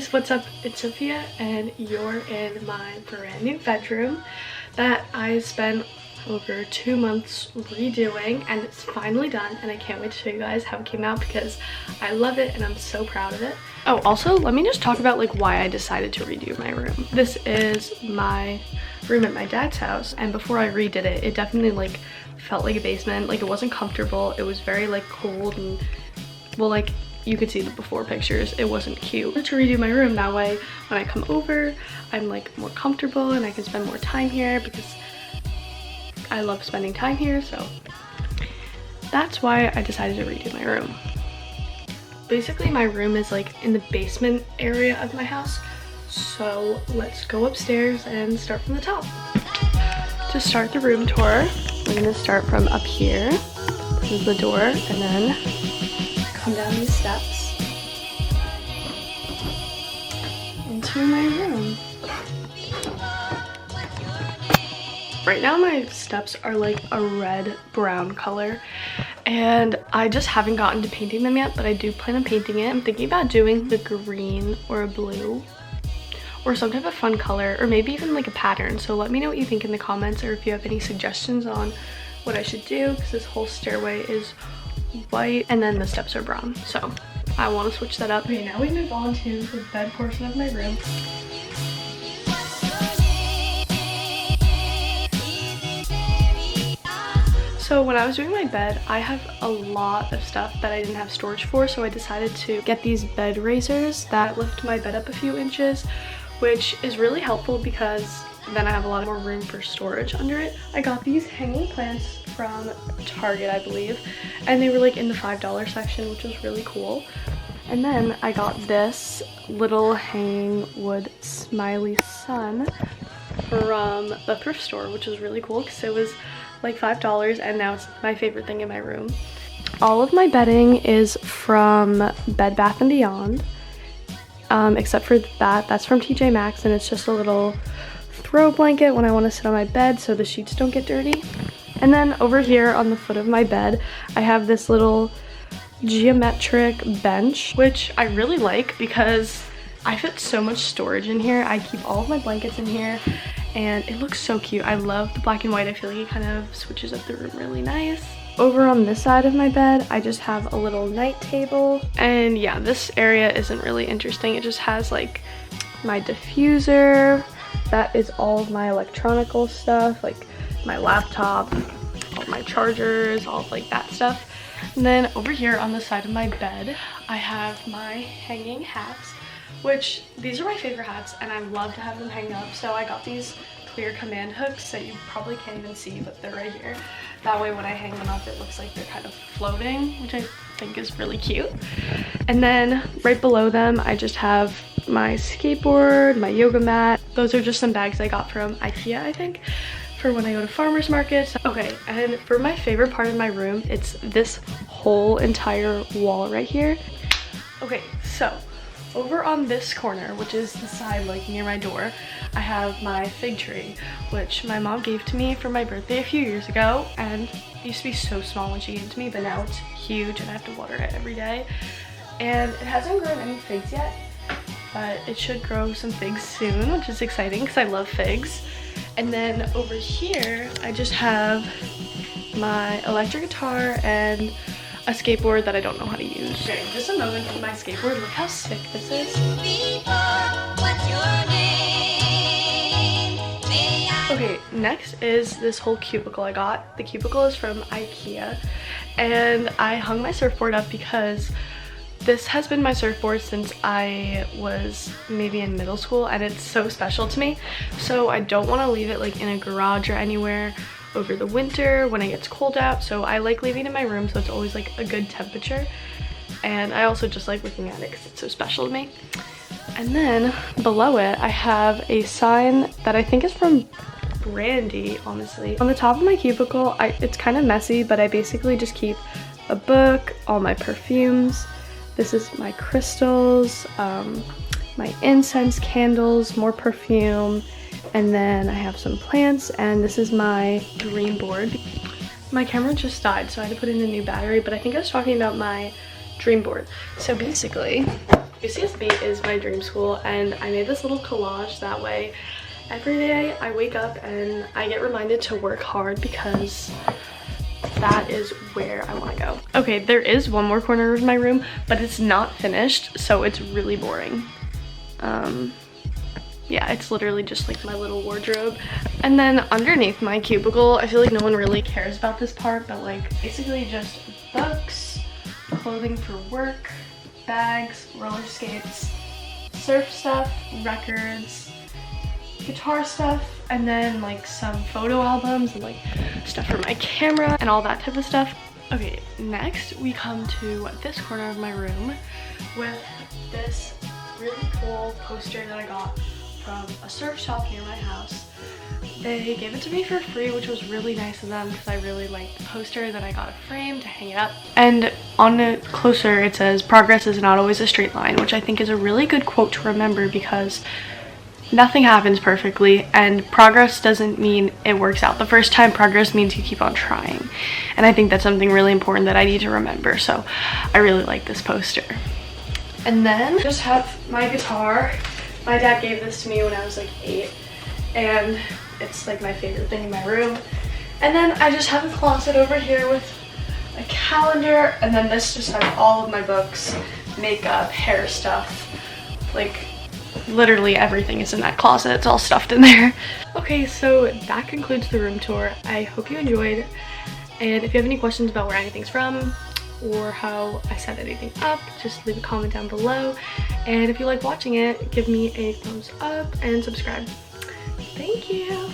guys, what's up? It's Sophia and you're in my brand new bedroom that I spent over 2 months redoing, and it's finally done, and I can't wait to show you guys how it came out because I love it and I'm so proud of it. Oh, also let me just talk about like why I decided to redo my room. This is my room at my dad's house, and before I redid it, it definitely like felt like a basement. Like it wasn't comfortable. It was very like cold and, well, like you could see the before pictures. It wasn't cute. To redo my room that way, when I come over, I'm like more comfortable and I can spend more time here because I love spending time here. So that's why I decided to redo my room. Basically, my room is like in the basement area of my house. So let's go upstairs and start from the top. To start the room tour, we're gonna start from up here. This is the door, and then come down these steps into my room. Right now my steps are like a red brown color, and I just haven't gotten to painting them yet, but I do plan on painting it. I'm thinking about doing the green or a blue or some type of fun color, or maybe even like a pattern. So let me know what you think in the comments, or if you have any suggestions on what I should do, because this whole stairway is white and then the steps are brown, so I want to switch that up. Okay, now we move on to the bed portion of my room. So when I was doing my bed, I have a lot of stuff that I didn't have storage for, so I decided to get these bed raisers that lift my bed up a few inches, which is really helpful because then I have a lot more room for storage under it. I got these hanging plants from Target, I believe, and they were like in the $5 section, which was really cool. And then I got this little hanging wood smiley sun from the thrift store, which was really cool because it was like $5, and now it's my favorite thing in my room. All of my bedding is from Bed Bath & Beyond, except for that's from TJ Maxx, and it's just a little throw blanket when I want to sit on my bed so the sheets don't get dirty. And then over here on the foot of my bed, I have this little geometric bench, which I really like because I fit so much storage in here. I keep all of my blankets in here and it looks so cute. I love the black and white. I feel like it kind of switches up the room really nice. Over on this side of my bed, I just have a little night table. And yeah, this area isn't really interesting. It just has like my diffuser. That is all of my electronical stuff, like my laptop, all my chargers, all of like that stuff. And then over here on the side of my bed, I have my hanging hats, which these are my favorite hats and I love to have them hang up. So I got these clear command hooks that you probably can't even see, but they're right here. That way when I hang them up, it looks like they're kind of floating, which I think is really cute. And then right below them, I just have my skateboard, my yoga mat. Those are just some bags I got from IKEA, I think, for when I go to farmers markets. Okay, and for my favorite part of my room, it's this whole entire wall right here. Okay, so over on this corner, which is the side like near my door, I have my fig tree, which my mom gave to me for my birthday a few years ago, and it used to be so small when she gave it to me, but now it's huge and I have to water it every day. And it hasn't grown any figs yet, but it should grow some figs soon, which is exciting because I love figs. And then over here, I just have my electric guitar and a skateboard that I don't know how to use. Okay, just a moment for my skateboard. Look how sick this is. Okay, next is this whole cubicle I got. The cubicle is from IKEA, and I hung my surfboard up because this has been my surfboard since I was maybe in middle school, and it's so special to me. So I don't want to leave it like in a garage or anywhere over the winter when it gets cold out. So I like leaving it in my room so it's always like a good temperature. And I also just like looking at it because it's so special to me. And then below it, I have a sign that I think is from Brandy, honestly. On the top of my cubicle, it's kind of messy, but I basically just keep a book, all my perfumes. This is my crystals, my incense, candles, more perfume, and then I have some plants, and this is my dream board. My camera just died, so I had to put in a new battery, but I think I was talking about my dream board. So basically, UCSB is my dream school, and I made this little collage that way. Every day I wake up and I get reminded to work hard because that is where I want to go. Okay, there is one more corner of my room, but it's not finished, so it's really boring. Yeah, it's literally just like my little wardrobe. And then underneath my cubicle, I feel like no one really cares about this part, but like basically just books, clothing for work, bags, roller skates, surf stuff, records, guitar stuff, and then like some photo albums and like stuff for my camera and all that type of stuff. Okay, next we come to this corner of my room with this really cool poster that I got from a surf shop near my house. They gave it to me for free, which was really nice of them because I really liked the poster. Then I got a frame to hang it up. And on it closer it says, "Progress is not always a straight line," which I think is a really good quote to remember because nothing happens perfectly, and progress doesn't mean it works out the first time. Progress means you keep on trying. And I think that's something really important that I need to remember. So I really like this poster. And then I just have my guitar. My dad gave this to me when I was like 8, and it's like my favorite thing in my room. And then I just have a closet over here with a calendar, and then this just has all of my books, makeup, hair stuff, like literally everything is in that closet. It's all stuffed in there. Okay, so that concludes the room tour. I hope you enjoyed, and if you have any questions about where anything's from or how I set anything up, just leave a comment down below. And if you like watching it, give me a thumbs up and subscribe. Thank you.